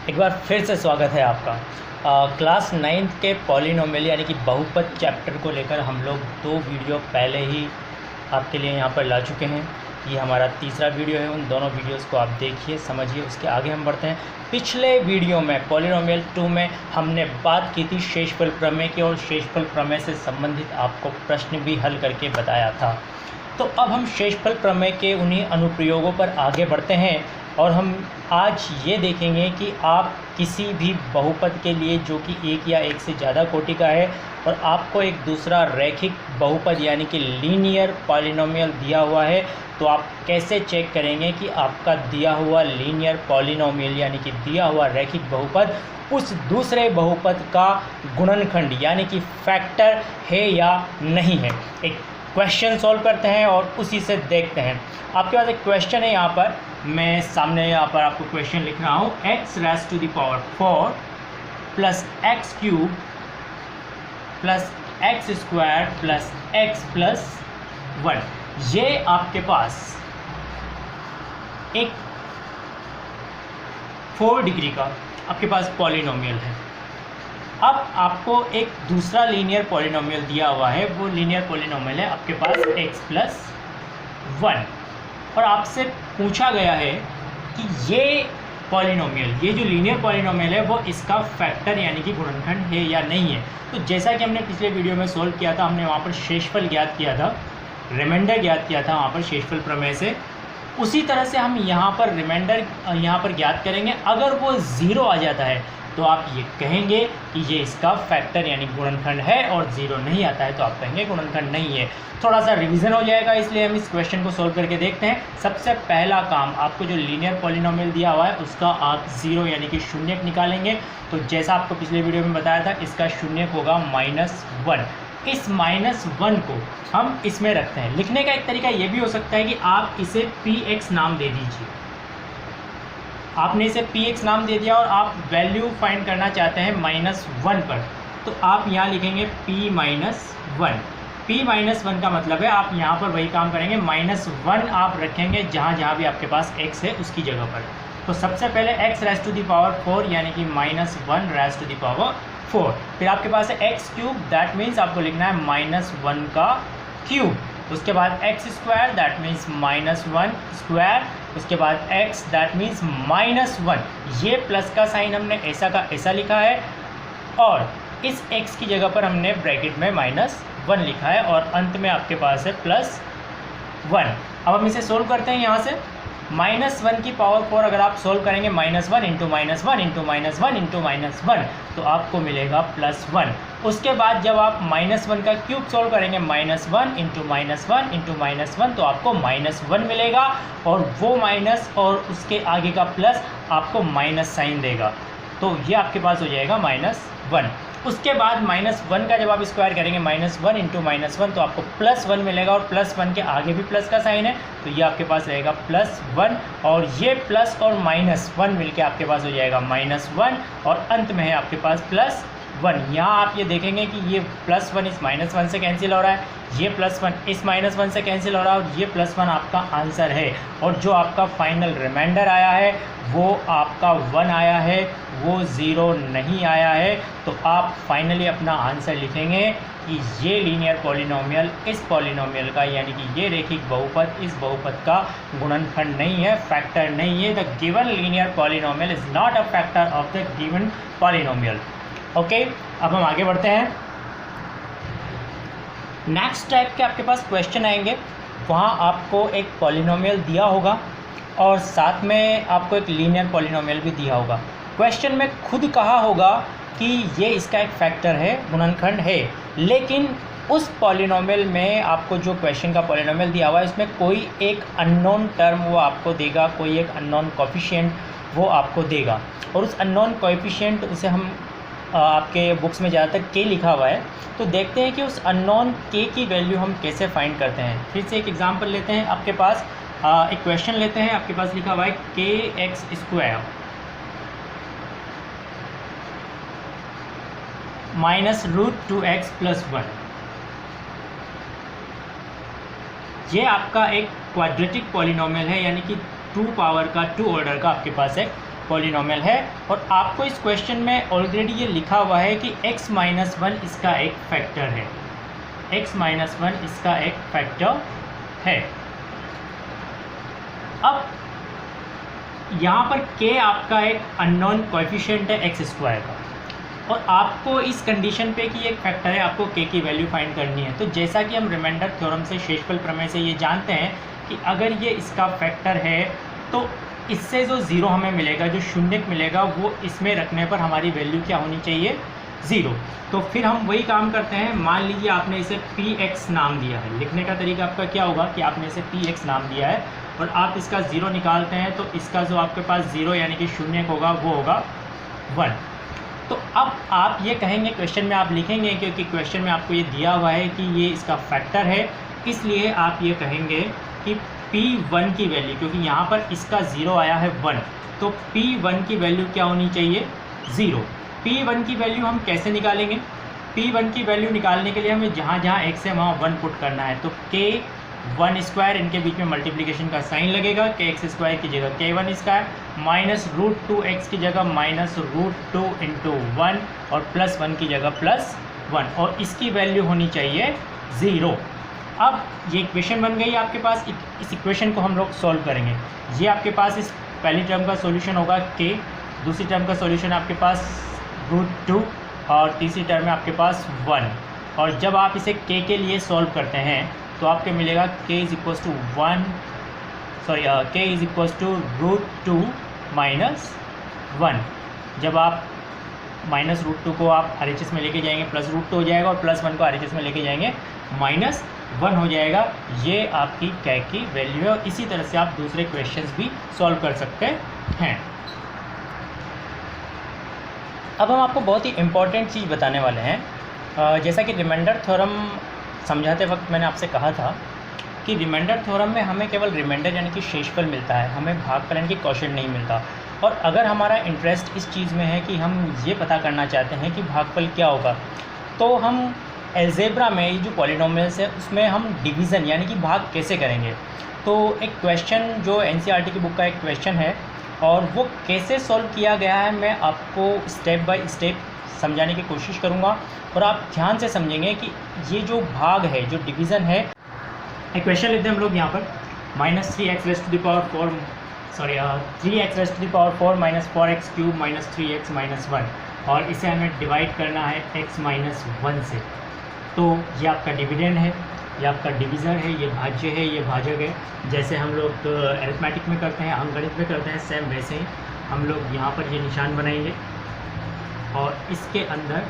एक बार फिर से स्वागत है आपका। क्लास 9th के पॉलिनोमियल यानी कि बहुपद चैप्टर को लेकर हम लोग 2 वीडियो पहले ही आपके लिए यहाँ पर ला चुके हैं। ये हमारा तीसरा वीडियो है। उन दोनों वीडियोस को आप देखिए, समझिए, उसके आगे हम बढ़ते हैं। पिछले वीडियो में पॉलिनोमियल 2 में हमने बात की थी शेषफल प्रमेय की, और शेषफल प्रमेय से संबंधित आपको प्रश्न भी हल करके बताया था। तो अब हम शेषफल प्रमेय के उन्हीं अनुप्रयोगों पर आगे बढ़ते हैं, और हम आज ये देखेंगे कि आप किसी भी बहुपद के लिए जो कि एक या एक से ज़्यादा कोटि का है और आपको एक दूसरा रैखिक बहुपद यानी कि लीनियर पॉलिनोमियल दिया हुआ है, तो आप कैसे चेक करेंगे कि आपका दिया हुआ लीनियर पॉलिनोमियल यानी कि दिया हुआ रैखिक बहुपद उस दूसरे बहुपद का गुणनखंड यानी कि फैक्टर है या नहीं है। एक क्वेश्चन सॉल्व करते हैं और उसी से देखते हैं। आपके पास एक क्वेश्चन है, यहाँ पर मैं सामने यहाँ पर आपको क्वेश्चन लिख रहा हूँ। x raised to the power 4 plus x cube plus x square plus x plus 1, ये आपके पास एक 4 डिग्री का आपके पास पॉलिनोमियल है। अब आपको एक दूसरा लीनियर पॉलिनोमियल दिया हुआ है, वो लीनियर पॉलिनोमियल है आपके पास x प्लस 1, और आपसे पूछा गया है कि ये पॉलिनोमियल, ये जो लीनियर पॉलिनोमियल है वो इसका फैक्टर यानी कि गुणनखंड है या नहीं है। तो जैसा कि हमने पिछले वीडियो में सोल्व किया था, हमने वहाँ पर शेषफल ज्ञात किया था, रिमाइंडर ज्ञात किया था वहाँ पर शेषफल प्रमेय से। उसी तरह से हम यहाँ पर रिमाइंडर यहाँ पर ज्ञात करेंगे। अगर वो 0 आ जाता है तो आप ये कहेंगे कि ये इसका फैक्टर यानी गुणनखंड है, और 0 नहीं आता है तो आप कहेंगे गुणनखंड नहीं है। थोड़ा सा रिवीजन हो जाएगा, इसलिए हम इस क्वेश्चन को सोल्व करके देखते हैं। सबसे पहला काम, आपको जो लीनियर पॉलिनोमियल दिया हुआ है उसका आप 0 यानी कि शून्यक निकालेंगे। तो जैसा आपको पिछले वीडियो में बताया था, इसका शून्यक होगा -1। इस -1 को हम इसमें रखते हैं। लिखने का एक तरीका ये भी हो सकता है कि आप इसे px नाम दे दीजिए। आपने इसे px नाम दे दिया और आप वैल्यू फाइंड करना चाहते हैं -1 पर, तो आप यहाँ लिखेंगे p-1। p-1 का मतलब है आप यहाँ पर वही काम करेंगे, -1 आप रखेंगे जहाँ जहाँ भी आपके पास x है उसकी जगह पर। तो सबसे पहले x raised to the power 4 यानी कि -1 raised to the power 4। फिर आपके पास है x क्यूब, दैट मीन्स आपको लिखना है -1 का क्यूब। उसके बाद x square, that means -1 square. उसके बाद x, दैट मीन्स -1। ये प्लस का साइन हमने ऐसा का ऐसा लिखा है, और इस x की जगह पर हमने ब्रैकेट में -1 लिखा है, और अंत में आपके पास है +1। अब हम इसे सोल्व करते हैं। यहाँ से -1 की पावर 4 अगर आप सोल्व करेंगे, -1 × -1 × -1 × -1, तो आपको मिलेगा +1। उसके बाद जब आप -1 का क्यूब सोल्व करेंगे, -1 × -1 × -1, तो आपको -1 मिलेगा, और वो माइनस और उसके आगे का प्लस आपको माइनस साइन देगा। तो ये आपके पास हो जाएगा -1। उसके बाद -1 का जब आप स्क्वायर करेंगे, -1 × -1, तो आपको +1 मिलेगा, और +1 के आगे भी प्लस का साइन है, तो ये आपके पास रहेगा +1, और ये प्लस और -1 मिलके आपके पास हो जाएगा -1, और अंत में है आपके पास +1। यहाँ आप ये देखेंगे कि ये +1 इस -1 से कैंसिल हो रहा है, ये +1 इस -1 से कैंसिल हो रहा है, और ये +1 आपका आंसर है। और जो आपका फाइनल रिमाइंडर आया है वो आपका 1 आया है, वो 0 नहीं आया है। तो आप फाइनली अपना आंसर लिखेंगे कि ये लीनियर पॉलिनोमियल इस पॉलिनोमियल का यानी कि ये रैखिक बहुपद इस बहुपद का गुणनखंड नहीं है, फैक्टर नहीं है। The given linear polynomial is not a factor of the given polynomial. Okay, अब हम आगे बढ़ते हैं। नेक्स्ट टाइप के आपके पास क्वेश्चन आएंगे, वहाँ आपको एक पॉलिनोमियल दिया होगा और साथ में आपको एक लीनियर पॉलिनोमियल भी दिया होगा। क्वेश्चन में खुद कहा होगा कि ये इसका एक फैक्टर है, गुणनखंड है, लेकिन उस पॉलिनोमियल में आपको जो क्वेश्चन का पॉलिनोमियल दिया हुआ है इसमें कोई एक अननोन टर्म वो आपको देगा, कोई एक अननोन कोएफिशिएंट वो आपको देगा, और उस अननोन कोएफिशिएंट उसे हम आपके बुक्स में ज़्यादातर k लिखा हुआ है। तो देखते हैं कि उस अननोन k की वैल्यू हम कैसे फाइंड करते हैं। फिर से एक एग्जांपल लेते हैं। आपके पास एक क्वेश्चन लेते हैं, आपके पास लिखा हुआ है kx² -√2x + 1। ये आपका एक क्वाड्रेटिक पॉलिनोमियल है, यानी कि 2 पावर का 2 ऑर्डर का आपके पास एक पॉलिनोमियल है और आपको इस क्वेश्चन में ऑलरेडी ये लिखा हुआ है कि x माइनस वन इसका एक फैक्टर है, x माइनस वन इसका एक फैक्टर है। अब यहाँ पर k आपका एक अननोन कोएफिशिएंट है x स्क्वायर का, और आपको इस कंडीशन पे कि एक फैक्टर है, आपको k की वैल्यू फाइंड करनी है। तो जैसा कि हम रिमाइंडर थ्योरम से, शेषफल प्रमेय से ये जानते हैं कि अगर ये इसका फैक्टर है तो इससे जो ज़ीरो हमें मिलेगा, जो शून्यक मिलेगा, वो इसमें रखने पर हमारी वैल्यू क्या होनी चाहिए, ज़ीरो। तो फिर हम वही काम करते हैं। मान लीजिए आपने इसे px नाम दिया है, लिखने का तरीका आपका क्या होगा कि आपने इसे px नाम दिया है और आप इसका ज़ीरो निकालते हैं तो इसका जो आपके पास ज़ीरो यानी कि शून्यक होगा वो होगा 1। तो अब आप ये कहेंगे, क्वेश्चन में आप लिखेंगे, क्योंकि क्वेश्चन में आपको ये दिया हुआ है कि ये इसका फैक्टर है, इसलिए आप ये कहेंगे कि P1 की वैल्यू, क्योंकि यहाँ पर इसका ज़ीरो आया है 1, तो P1 की वैल्यू क्या होनी चाहिए, ज़ीरो। P1 की वैल्यू हम कैसे निकालेंगे, P1 की वैल्यू निकालने के लिए हमें जहाँ जहाँ x है वहाँ 1 पुट करना है। तो k1 स्क्वायर, इनके बीच में मल्टीप्लिकेशन का साइन लगेगा, kx स्क्वायर की जगह k1 स्क्वायर, माइनस √2x की जगह माइनस √2 इंटू 1 और प्लस 1 की जगह प्लस 1, और इसकी वैल्यू होनी चाहिए 0। अब ये इक्वेशन बन गई आपके पास। इस इक्वेशन को हम लोग सॉल्व करेंगे। ये आपके पास इस पहली टर्म का सॉल्यूशन होगा k, दूसरी टर्म का सॉल्यूशन आपके पास √2 और तीसरी टर्म में आपके पास 1। और जब आप इसे k के लिए सॉल्व करते हैं तो आपके मिलेगा k is equals to √2 minus 1। जब आप माइनस √2 को आप RHS में लेके जाएंगे प्लस √2 हो जाएगा, और प्लस 1 को RHS में लेके जाएंगे माइनस 1 हो जाएगा। ये आपकी k की वैल्यू है, और इसी तरह से आप दूसरे क्वेश्चंस भी सॉल्व कर सकते हैं। अब हम आपको बहुत ही इम्पॉर्टेंट चीज़ बताने वाले हैं। जैसा कि रिमाइंडर थ्योरम समझाते वक्त मैंने आपसे कहा था कि रिमाइंडर थ्योरम में हमें केवल रिमाइंडर यानी कि शेषफल मिलता है, हमें भागफलन की क्वोशिएंट नहीं मिलता। और अगर हमारा इंटरेस्ट इस चीज़ में है कि हम ये पता करना चाहते हैं कि भागफल क्या होगा, तो हम अलजेब्रा में ये जो पॉलिनोमियल्स है उसमें हम डिवीज़न यानी कि भाग कैसे करेंगे। तो एक क्वेश्चन जो NCERT की बुक का एक क्वेश्चन है, और वो कैसे सॉल्व किया गया है मैं आपको स्टेप बाय स्टेप समझाने की कोशिश करूँगा, और आप ध्यान से समझेंगे कि ये जो भाग है, जो डिवीज़न है। एक क्वेश्चन लेते हैं हम लोग यहाँ पर, -3x raise to the power 4 3x raise to the power 4 minus 4x cube minus 3x minus 1, और इसे हमें डिवाइड करना है x माइनस 1 से। तो ये आपका डिविडेंड है, ये आपका डिवीज़र है, ये भाज्य है, ये भाजक है। जैसे हम लोग अरिथमेटिक में करते हैं, अंकगणित में करते हैं, सेम वैसे ही हम लोग यहाँ पर ये निशान बनाएंगे और इसके अंदर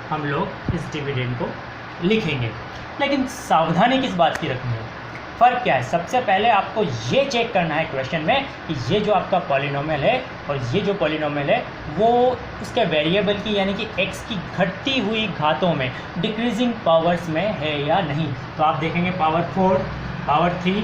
हम लोग इस डिविडेंड को लिखेंगे। लेकिन सावधानी किस बात की रखनी है, फ़र्क क्या है। सबसे पहले आपको ये चेक करना है क्वेश्चन में कि ये जो आपका पॉलिनोमियल है और ये जो पॉलिनोमियल है वो उसके वेरिएबल की यानी कि x की घटती हुई घातों में, डिक्रीजिंग पावर्स में है या नहीं। तो आप देखेंगे पावर 4, पावर 3,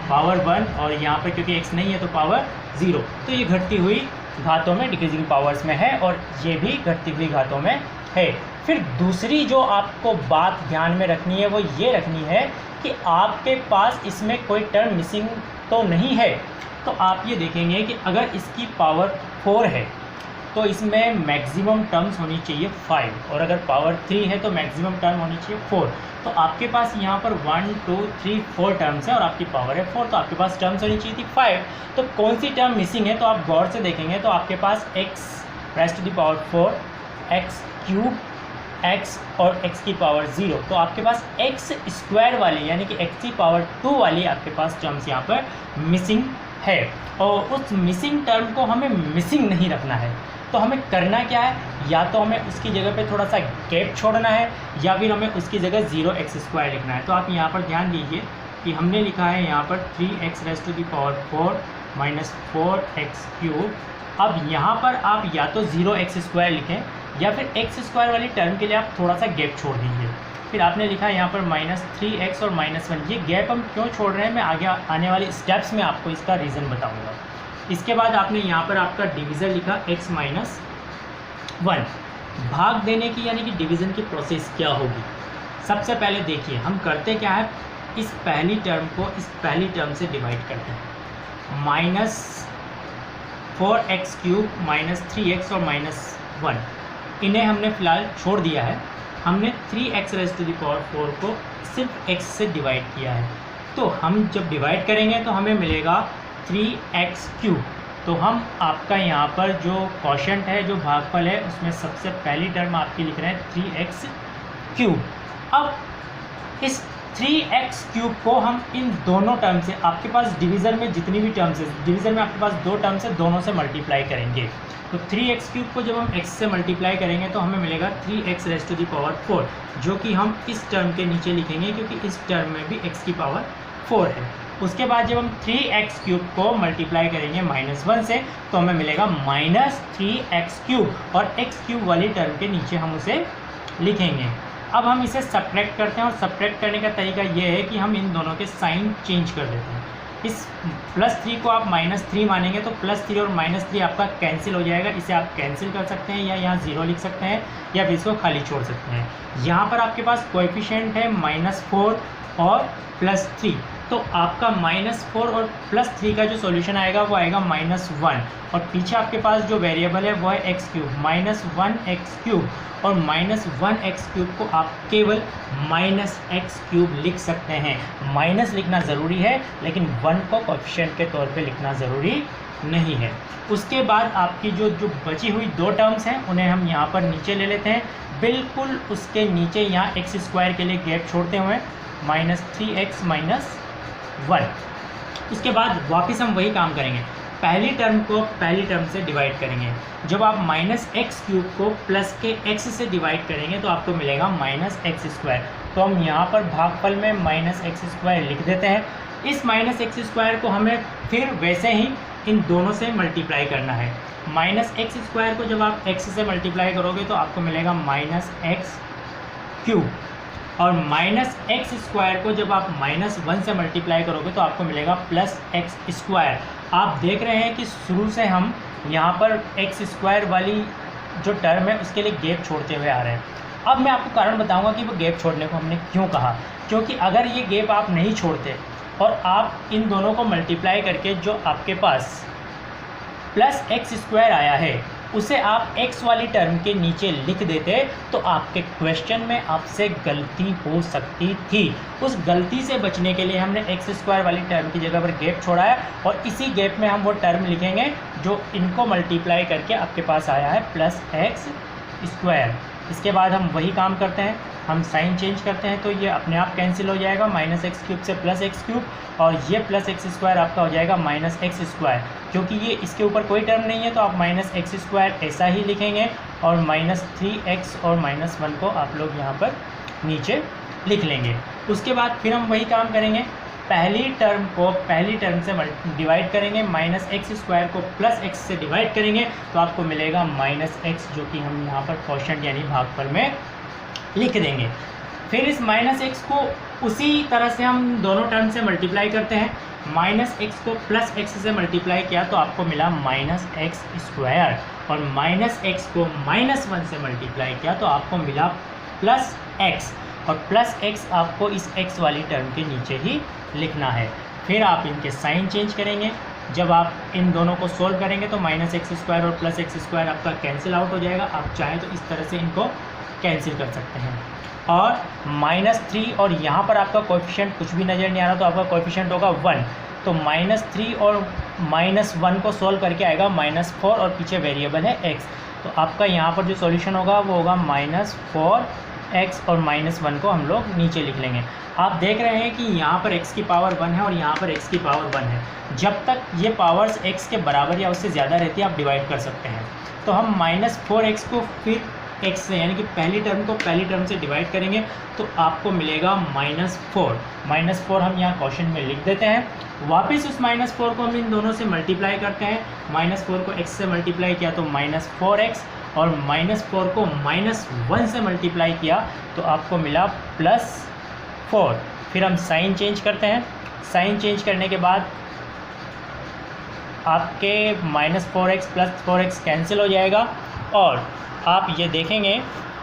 पावर 1, और यहाँ पर क्योंकि x नहीं है तो पावर 0। तो ये घटती हुई घातों में, डिक्रीजिंग पावर्स में है, और ये भी घटती हुई घातों में है। फिर दूसरी जो आपको बात ध्यान में रखनी है वो ये रखनी है कि आपके पास इसमें कोई टर्म मिसिंग तो नहीं है। तो आप ये देखेंगे कि अगर इसकी पावर 4 है तो इसमें मैक्सिमम टर्म्स होनी चाहिए 5, और अगर पावर 3 है तो मैक्सिमम टर्म होनी चाहिए 4। तो आपके पास यहाँ पर 1 2 3 4 टर्म्स है और आपकी पावर है 4, तो आपके पास टर्म्स होनी चाहिए थी 5। तो कौन सी टर्म मिसिंग है, तो आप गौर से देखेंगे तो आपके पास x raise to the power 4, x cube, x और x की पावर 0। तो आपके पास x स्क्वायर वाली यानी कि x की पावर 2 वाली आपके पास टर्म्स यहाँ पर मिसिंग है, और उस मिसिंग टर्म को हमें मिसिंग नहीं रखना है। तो हमें करना क्या है, या तो हमें उसकी जगह पे थोड़ा सा गैप छोड़ना है, या फिर हमें उसकी जगह 0x स्क्वायर लिखना है। तो आप यहाँ पर ध्यान दीजिए कि हमने लिखा है यहाँ पर 3x raise to the power 4 minus 4x cube. अब यहाँ पर आप या तो 0x स्क्वायर लिखें, या फिर x स्क्वायर वाली टर्म के लिए आप थोड़ा सा गैप छोड़ दीजिए। फिर आपने लिखा है यहाँ पर -3x और -1। ये गैप हम क्यों छोड़ रहे हैं, मैं आगे आने वाले स्टेप्स में आपको इसका रीज़न बताऊँगा। इसके बाद आपने यहाँ पर आपका डिवीज़र लिखा x माइनस 1। भाग देने की यानी कि डिवीज़न की प्रोसेस क्या होगी। सबसे पहले देखिए हम करते क्या है, इस पहली टर्म को इस पहली टर्म से डिवाइड करते हैं। 4x³ माइनस 3x और -1, इन्हें हमने फ़िलहाल छोड़ दिया है। हमने 3x⁴ को सिर्फ x से डिवाइड किया है। तो हम जब डिवाइड करेंगे तो हमें मिलेगा 3x³। तो हम आपका यहाँ पर जो क्वोशंट है, जो भागफल है, उसमें सबसे पहली टर्म आपकी लिख रहे हैं 3x³। अब इस 3x³ को हम इन दोनों टर्म से, आपके पास डिवीज़न में जितनी भी टर्म्स है, डिवीज़न में आपके पास 2 टर्म्स है, दोनों से मल्टीप्लाई करेंगे। तो 3x³ को जब हम x से मल्टीप्लाई करेंगे तो हमें मिलेगा 3x⁴, जो कि हम इस टर्म के नीचे लिखेंगे क्योंकि इस टर्म में भी x की पावर 4 है। उसके बाद जब हम 3x³ को मल्टीप्लाई करेंगे -1 से तो हमें मिलेगा -3x³ और x³ वाली टर्म के नीचे हम उसे लिखेंगे। अब हम इसे सब्ट्रैक्ट करते हैं और सब्ट्रैक्ट करने का तरीका ये है कि हम इन दोनों के साइन चेंज कर देते हैं। इस +3 को आप -3 मानेंगे तो +3 और -3 आपका कैंसिल हो जाएगा। इसे आप कैंसिल कर सकते हैं या यहाँ 0 लिख सकते हैं या फिर इसको खाली छोड़ सकते हैं। यहाँ पर आपके पास कोएफिशिएंट है -4 और +3, तो आपका -4 और +3 का जो सॉल्यूशन आएगा वो आएगा -1, और पीछे आपके पास जो वेरिएबल है वो है x³ -1x³ और -1x³ को आप केवल -x³ लिख सकते हैं। माइनस लिखना ज़रूरी है लेकिन 1 को कोएफिशिएंट के तौर पे लिखना ज़रूरी नहीं है। उसके बाद आपकी जो बची हुई 2 टर्म्स हैं उन्हें हम यहाँ पर नीचे ले लेते हैं, बिल्कुल उसके नीचे यहाँ x² के लिए गैप छोड़ते हुए -3x -1। उसके बाद वापस हम वही काम करेंगे, पहली टर्म को पहली टर्म से डिवाइड करेंगे। जब आप -x³ को प्लस के x से डिवाइड करेंगे तो आपको मिलेगा -x²। तो हम यहाँ पर भागफल में -x² लिख देते हैं। इस -x² को हमें फिर वैसे ही इन दोनों से मल्टीप्लाई करना है। -x² को जब आप x से मल्टीप्लाई करोगे तो आपको मिलेगा -x³ और -x² को जब आप -1 से मल्टीप्लाई करोगे तो आपको मिलेगा +x²। आप देख रहे हैं कि शुरू से हम यहाँ पर x² वाली जो टर्म है उसके लिए गैप छोड़ते हुए आ रहे हैं। अब मैं आपको कारण बताऊंगा कि वो गैप छोड़ने को हमने क्यों कहा, क्योंकि अगर ये गैप आप नहीं छोड़ते और आप इन दोनों को मल्टीप्लाई करके जो आपके पास +x² आया है उसे आप x वाली टर्म के नीचे लिख देते तो आपके क्वेश्चन में आपसे गलती हो सकती थी। उस गलती से बचने के लिए हमने x² वाली टर्म की जगह पर गैप छोड़ा है और इसी गैप में हम वो टर्म लिखेंगे जो इनको मल्टीप्लाई करके आपके पास आया है +x²। इसके बाद हम वही काम करते हैं, हम साइन चेंज करते हैं तो ये अपने आप कैंसिल हो जाएगा, -x³ से +x³ और ये +x² आपका हो जाएगा -x²। क्योंकि ये इसके ऊपर कोई टर्म नहीं है तो आप -x² ऐसा ही लिखेंगे और -3x और -1 को आप लोग यहाँ पर नीचे लिख लेंगे। उसके बाद फिर हम वही काम करेंगे, पहली टर्म को पहली टर्म से डिवाइड करेंगे, -x² को +x से डिवाइड करेंगे तो आपको मिलेगा -x, जो कि हम यहाँ पर क्वोशंट यानी भागफल में लिख देंगे। फिर इस -x को उसी तरह से हम दोनों टर्म से मल्टीप्लाई करते हैं। -x को +x से मल्टीप्लाई किया तो आपको मिला -x² और -x को -1 से मल्टीप्लाई किया तो आपको मिला +x और +x आपको इस x वाली टर्म के नीचे ही लिखना है। फिर आप इनके साइन चेंज करेंगे। जब आप इन दोनों को सोल्व करेंगे तो -x² और +x² आपका कैंसिल आउट हो जाएगा। आप चाहें तो इस तरह से इनको कैंसिल कर सकते हैं। और -3 और यहाँ पर आपका कोएफिशिएंट कुछ भी नज़र नहीं आ रहा तो आपका कोएफिशिएंट होगा 1। तो -3 और -1 को सोल्व करके आएगा -4 और पीछे वेरिएबल है x। तो आपका यहाँ पर जो सॉल्यूशन होगा वो होगा -4x और -1 को हम लोग नीचे लिख लेंगे। आप देख रहे हैं कि यहाँ पर x की पावर 1 है और यहाँ पर x की पावर 1 है। जब तक ये पावर्स x के बराबर या उससे ज़्यादा रहती है आप डिवाइड कर सकते हैं। तो हम -4x को फिर x से यानी कि पहली टर्म को पहली टर्म से डिवाइड करेंगे तो आपको मिलेगा -4। -4 हम यहाँ क्वेश्चन में लिख देते हैं। वापस उस -4 को हम इन दोनों से मल्टीप्लाई करते हैं। -4 को x से मल्टीप्लाई किया तो -4x और -4 को -1 से मल्टीप्लाई किया तो आपको मिला +4। फिर हम साइन चेंज करते हैं। साइन चेंज करने के बाद आपके -4x +4x कैंसिल हो जाएगा और आप ये देखेंगे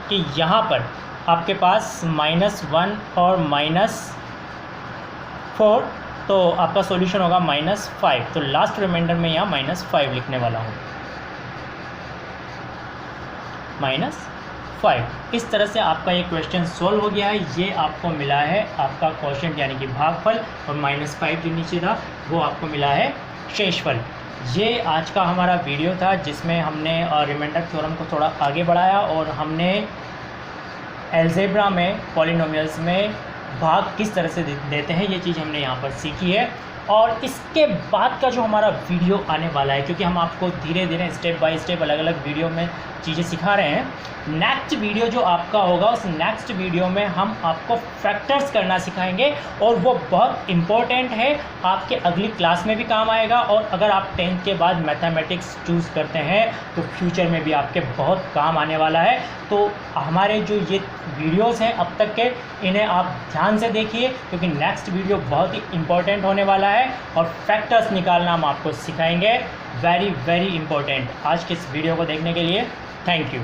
कि यहाँ पर आपके पास -1 और -4 तो आपका सॉल्यूशन होगा -5। तो लास्ट रिमाइंडर में यहाँ -5 लिखने वाला हूँ, -5। इस तरह से आपका ये क्वेश्चन सॉल्व हो गया है। ये आपको मिला है आपका क्वोशिएंट यानी कि भागफल, और -5 जो नीचे था वो आपको मिला है शेषफल। ये आज का हमारा वीडियो था जिसमें हमने रिमाइंडर थ्योरम को थोड़ा आगे बढ़ाया और हमने अलजेब्रा में पॉलिनोमियल्स में भाग किस तरह से देते हैं ये चीज़ हमने यहाँ पर सीखी है। और इसके बाद का जो हमारा वीडियो आने वाला है, क्योंकि हम आपको धीरे धीरे स्टेप बाय स्टेप अलग अलग वीडियो में चीज़ें सिखा रहे हैं, नेक्स्ट वीडियो जो आपका होगा उस नेक्स्ट वीडियो में हम आपको फैक्टर्स करना सिखाएंगे, और वो बहुत इम्पोर्टेंट है, आपके अगली क्लास में भी काम आएगा। और अगर आप 10th के बाद मैथमेटिक्स चूज़ करते हैं तो फ्यूचर में भी आपके बहुत काम आने वाला है। तो हमारे जो ये वीडियोस हैं अब तक के, इन्हें आप ध्यान से देखिए, क्योंकि नेक्स्ट वीडियो बहुत ही इम्पोर्टेंट होने वाला है और फैक्टर्स निकालना हम आपको सिखाएंगे। Very very important. आज के इस वीडियो को देखने के लिए थैंक यू।